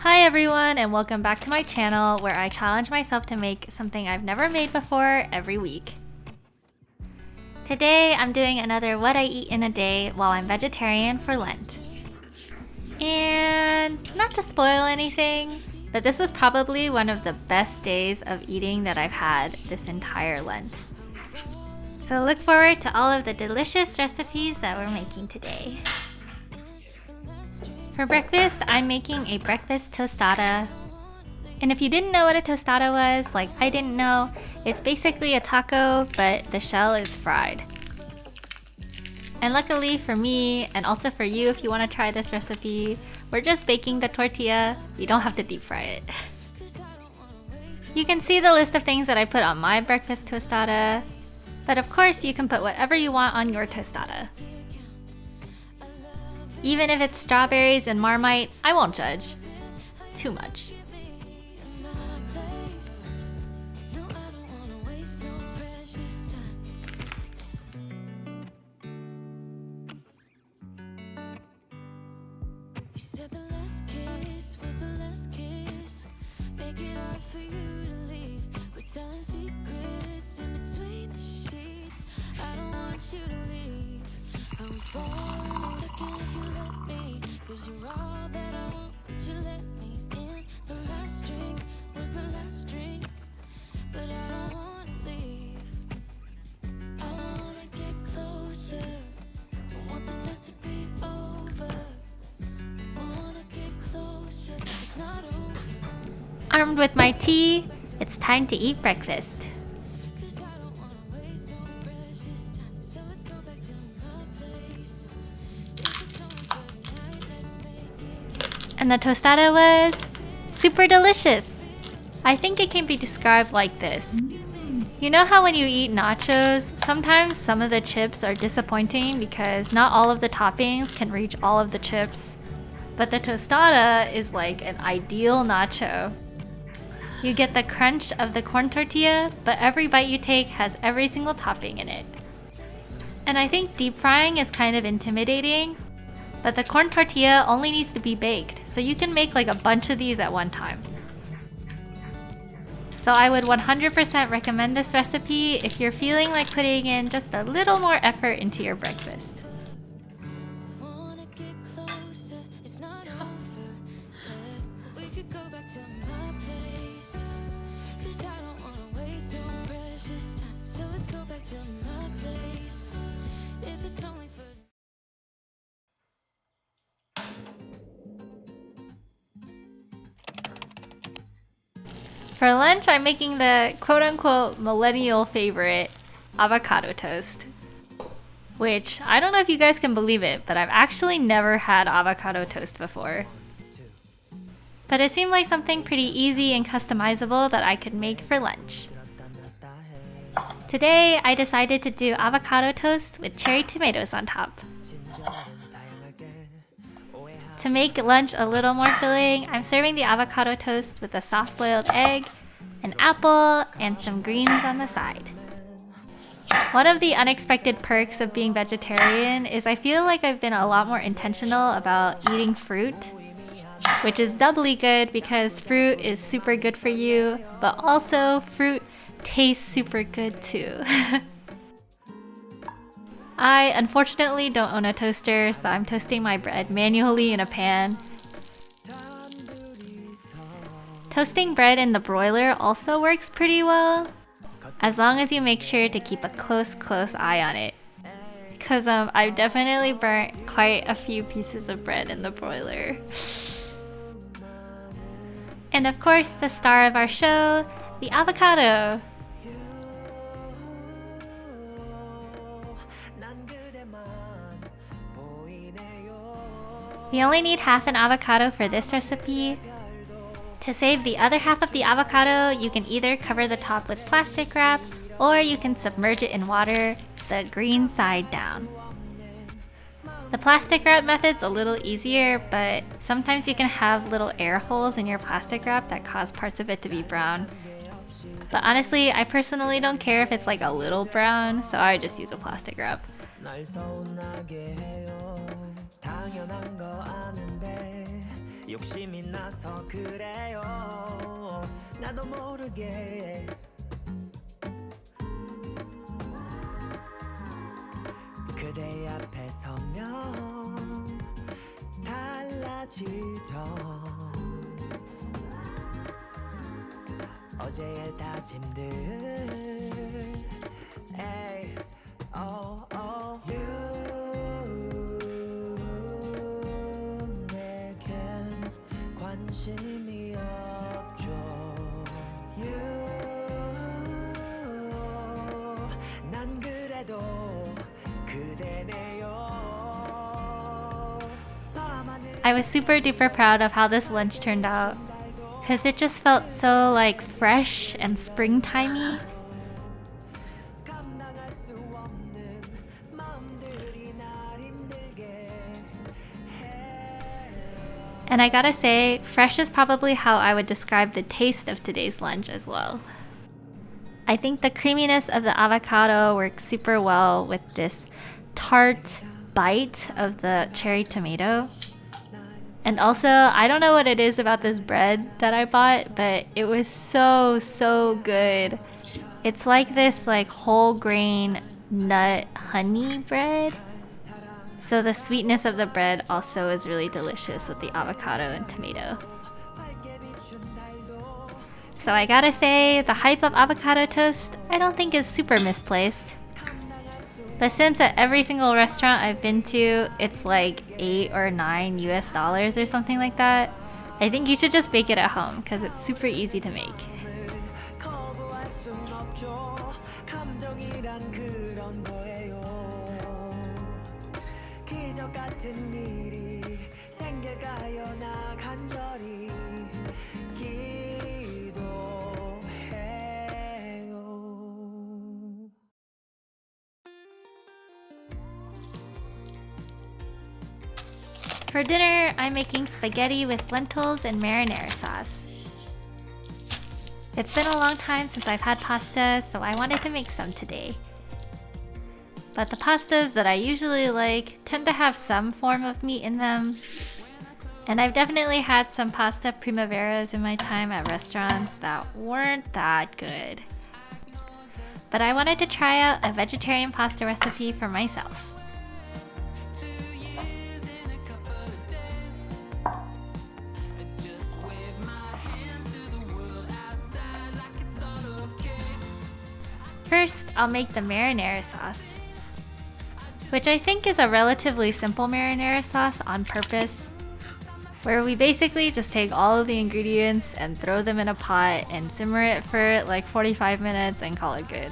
Hi everyone, and welcome back to my channel where I challenge myself to make something I've never made before every week. Today I'm doing another what I eat in a day while I'm vegetarian for Lent. And not to spoil anything, but this was probably one of the best days of eating that I've had this entire Lent. So look forward to all of the delicious recipes that we're making today. For breakfast, I'm making a breakfast tostada. And if you didn't know what a tostada was, like I didn't know, it's basically a taco, but the shell is fried. And luckily for me, and also for you if you want to try this recipe, we're just baking the tortilla. You don't have to deep fry it. You can see the list of things that I put on my breakfast tostada, but of course you can put whatever you want on your tostada. Even if it's strawberries and Marmite, I won't judge too much. Armed with my tea, it's time to eat breakfast. And the tostada was super delicious. I think it can be described like this. You know how when you eat nachos, sometimes some of the chips are disappointing because not all of the toppings can reach all of the chips. But the tostada is like an ideal nacho. You get the crunch of the corn tortilla, but every bite you take has every single topping in it. And I think deep frying is kind of intimidating, but the corn tortilla only needs to be baked, so you can make like a bunch of these at one time. So I would 100% recommend this recipe if you're feeling like putting in just a little more effort into your breakfast. For lunch, I'm making the quote-unquote millennial favorite, avocado toast. Which, I don't know if you guys can believe it, but I've actually never had avocado toast before. But it seemed like something pretty easy and customizable that I could make for lunch. Today, I decided to do avocado toast with cherry tomatoes on top. To make lunch a little more filling, I'm serving the avocado toast with a soft-boiled egg, an apple, and some greens on the side. One of the unexpected perks of being vegetarian is I feel like I've been a lot more intentional about eating fruit, which is doubly good because fruit is super good for you, but also fruit tastes super good too. I unfortunately don't own a toaster, so I'm toasting my bread manually in a pan. Toasting bread in the broiler also works pretty well, as long as you make sure to keep a close eye on it. Because I've definitely burnt quite a few pieces of bread in the broiler. And of course, the star of our show, the avocado. We only need half an avocado for this recipe. To save the other half of the avocado, you can either cover the top with plastic wrap, or you can submerge it in water, the green side down. The plastic wrap method's a little easier, but sometimes you can have little air holes in your plastic wrap that cause parts of it to be brown. But honestly, I personally don't care if it's like a little brown, so I just use a plastic wrap. 욕심이 나서 그래요 나도 모르게 그대 앞에 서면 달라지던 어제의 다짐들 에이, oh, oh. 내겐 관심이 없죠 난 그래도 그대네요 I was super duper proud of how this lunch turned out, because it just felt so like fresh and springtimey. And I gotta say, fresh is probably how I would describe the taste of today's lunch as well. I think the creaminess of the avocado works super well with this tart bite of the cherry tomato. And also, I don't know what it is about this bread that I bought, but it was so good. It's like this like whole grain nut honey bread. So the sweetness of the bread also is really delicious with the avocado and tomato. So I gotta say, the hype of avocado toast I don't think is super misplaced. But since at every single restaurant I've been to, it's like $8 or $9 US or something like that, I think you should just bake it at home because it's super easy to make. For dinner, I'm making spaghetti with lentils and marinara sauce. It's been a long time since I've had pasta, so I wanted to make some today. But the pastas that I usually like tend to have some form of meat in them. And I've definitely had some pasta primaveras in my time at restaurants that weren't that good. But I wanted to try out a vegetarian pasta recipe for myself. First, I'll make the marinara sauce, which I think is a relatively simple marinara sauce on purpose, where we basically just take all of the ingredients and throw them in a pot and simmer it for like 45 minutes and call it good.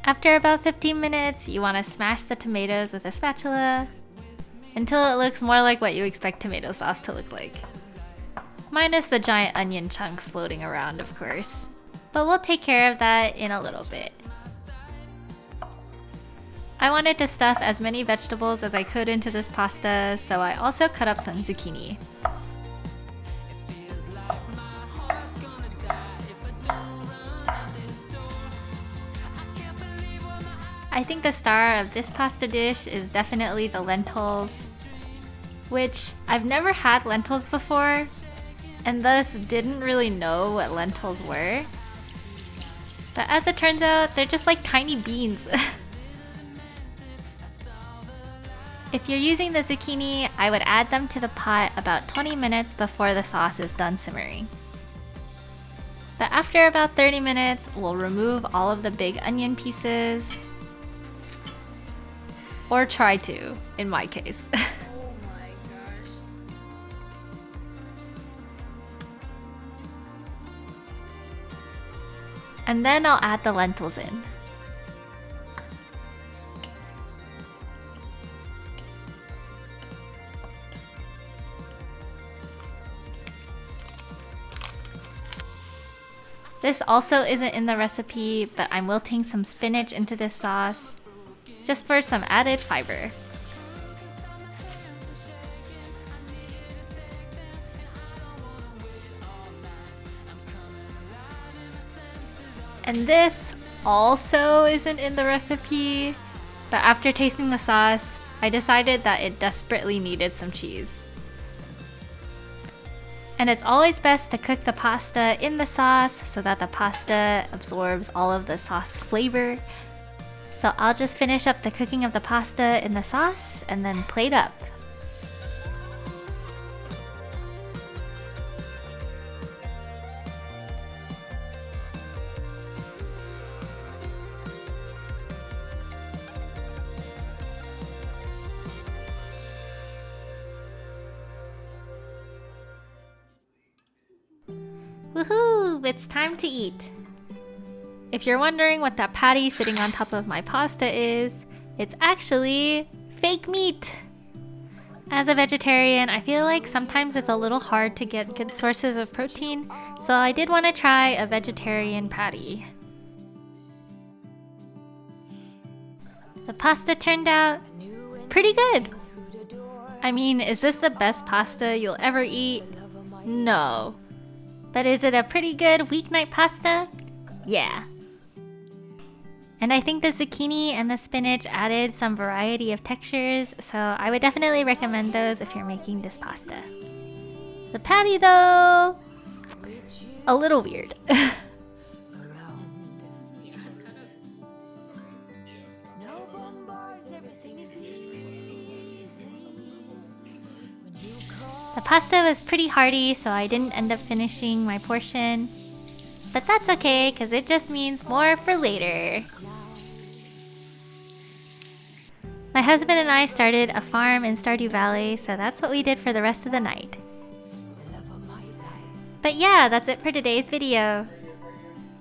After about 15 minutes, you want to smash the tomatoes with a spatula until it looks more like what you expect tomato sauce to look like. Minus the giant onion chunks floating around, of course. But we'll take care of that in a little bit. I wanted to stuff as many vegetables as I could into this pasta, so I also cut up some zucchini. I think the star of this pasta dish is definitely the lentils, which I've never had lentils before, and thus didn't really know what lentils were. But as it turns out, they're just like tiny beans. If you're using the zucchini, I would add them to the pot about 20 minutes before the sauce is done simmering. But after about 30 minutes, we'll remove all of the big onion pieces. Or try to, in my case. Oh my gosh. And then I'll add the lentils in. This also isn't in the recipe, but I'm wilting some spinach into this sauce. just for some added fiber. And this also isn't in the recipe, but after tasting the sauce, I decided that it desperately needed some cheese. And it's always best to cook the pasta in the sauce so that the pasta absorbs all of the sauce flavor. So I'll just finish up the cooking of the pasta in the sauce and then plate up. Woohoo! It's time to eat! If you're wondering what that patty sitting on top of my pasta is, it's actually fake meat! As a vegetarian, I feel like sometimes it's a little hard to get good sources of protein, so I did want to try a vegetarian patty. The pasta turned out pretty good! I mean, is this the best pasta you'll ever eat? No. But is it a pretty good weeknight pasta? Yeah. And I think the zucchini and the spinach added some variety of textures, so I would definitely recommend those if you're making this pasta. The patty though, a little weird. The pasta was pretty hearty, so I didn't end up finishing my portion. But that's okay, because it just means more for later. My husband and I started a farm in Stardew Valley, so that's what we did for the rest of the night. But yeah, that's it for today's video.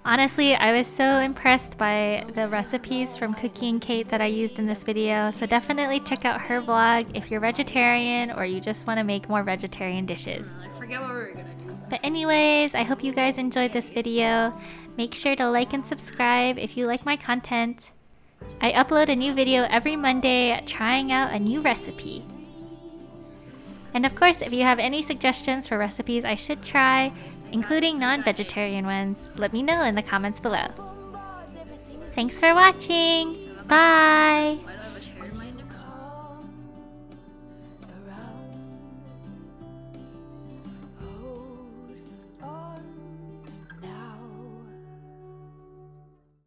Honestly, I was so impressed by the recipes from Cookie and Kate that I used in this video, so definitely check out her vlog if you're vegetarian or you just want to make more vegetarian dishes. I forget what we were gonna do. But anyways, I hope you guys enjoyed this video. Make sure to like and subscribe if you like my content. I upload a new video every Monday trying out a new recipe. And of course, if you have any suggestions for recipes I should try, including non-vegetarian ones, let me know in the comments below. Thanks for watching! Bye!